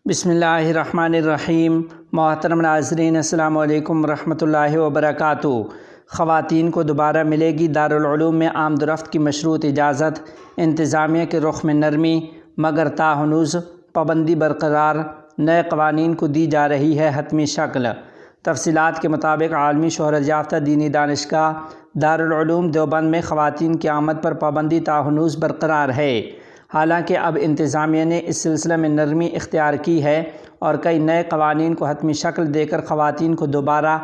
بسم اللہ الرحمن الرحیم۔ محترم ناظرین، السلام علیکم ورحمۃ اللہ وبرکاتہ۔ خواتین کو دوبارہ ملے گی دارالعلوم میں آمد و رفت کی مشروط اجازت، انتظامیہ کے رخ میں نرمی، مگر تاہنوز پابندی برقرار، نئے قوانین کو دی جا رہی ہے حتمی شکل۔ تفصیلات کے مطابق عالمی شہرت یافتہ دینی دانشگاہ دارالعلوم دیوبند میں خواتین کی آمد پر پابندی تاہنوز برقرار ہے۔ حالانکہ اب انتظامیہ نے اس سلسلے میں نرمی اختیار کی ہے اور کئی نئے قوانین کو حتمی شکل دے کر خواتین کو دوبارہ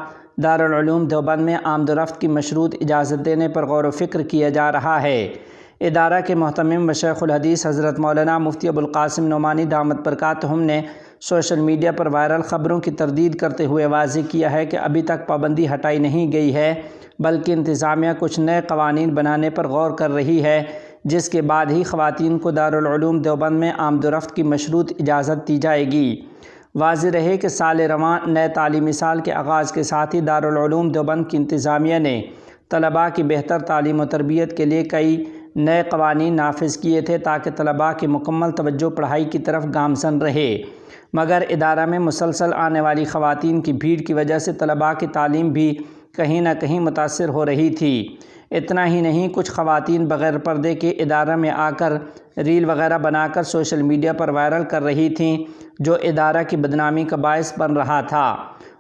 دارالعلوم دیوبند میں آمد و رفت کی مشروط اجازت دینے پر غور و فکر کیا جا رہا ہے۔ ادارہ کے محتمم و شیخ الحدیث حضرت مولانا مفتی ابوالقاسم نعمانی دامت برکاتہم نے سوشل میڈیا پر وائرل خبروں کی تردید کرتے ہوئے واضح کیا ہے کہ ابھی تک پابندی ہٹائی نہیں گئی ہے، بلکہ انتظامیہ کچھ نئے قوانین بنانے پر غور کر رہی ہے، جس کے بعد ہی خواتین کو دارالعلوم دیوبند میں آمد و رفت کی مشروط اجازت دی جائے گی۔ واضح رہے کہ سال رواں نئے تعلیمی سال کے آغاز کے ساتھ ہی دارالعلوم دیوبند کی انتظامیہ نے طلباء کی بہتر تعلیم و تربیت کے لیے کئی نئے قوانین نافذ کیے تھے تاکہ طلباء کی مکمل توجہ پڑھائی کی طرف گامزن رہے، مگر ادارہ میں مسلسل آنے والی خواتین کی بھیڑ کی وجہ سے طلباء کی تعلیم بھی کہیں نہ کہیں متاثر ہو رہی تھی۔ اتنا ہی نہیں، کچھ خواتین بغیر پردے کے ادارہ میں آ کر ریل وغیرہ بنا کر سوشل میڈیا پر وائرل کر رہی تھیں، جو ادارہ کی بدنامی کا باعث بن رہا تھا۔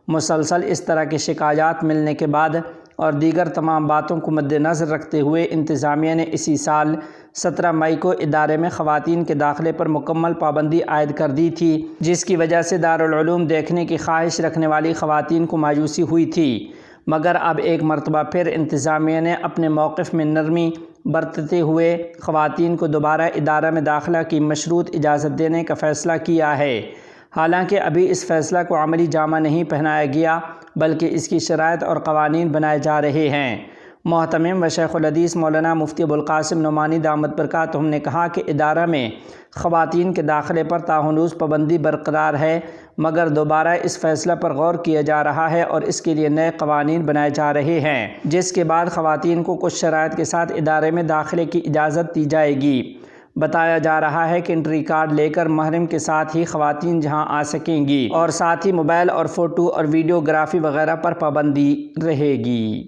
مسلسل اس طرح کی شکایات ملنے کے بعد اور دیگر تمام باتوں کو مد نظر رکھتے ہوئے انتظامیہ نے اسی سال 17 مئی کو ادارے میں خواتین کے داخلے پر مکمل پابندی عائد کر دی تھی، جس کی وجہ سے دارالعلوم دیکھنے کی خواہش رکھنے والی خواتین کو مایوسی ہوئی تھی۔ مگر اب ایک مرتبہ پھر انتظامیہ نے اپنے موقف میں نرمی برتتے ہوئے خواتین کو دوبارہ ادارہ میں داخلہ کی مشروط اجازت دینے کا فیصلہ کیا ہے۔ حالانکہ ابھی اس فیصلہ کو عملی جامہ نہیں پہنایا گیا، بلکہ اس کی شرائط اور قوانین بنائے جا رہے ہیں۔ محتمم و شیخ الحدیث مولانا مفتی ابوالقاسم نعمانی دامت برکاتہم نے کہا کہ ادارہ میں خواتین کے داخلے پر تاہنوز پابندی برقرار ہے، مگر دوبارہ اس فیصلہ پر غور کیا جا رہا ہے اور اس کے لیے نئے قوانین بنائے جا رہے ہیں، جس کے بعد خواتین کو کچھ شرائط کے ساتھ ادارے میں داخلے کی اجازت دی جائے گی۔ بتایا جا رہا ہے کہ انٹری کارڈ لے کر محرم کے ساتھ ہی خواتین جہاں آ سکیں گی اور ساتھ ہی موبائل اور فوٹو اور ویڈیوگرافی وغیرہ پر پابندی رہے گی۔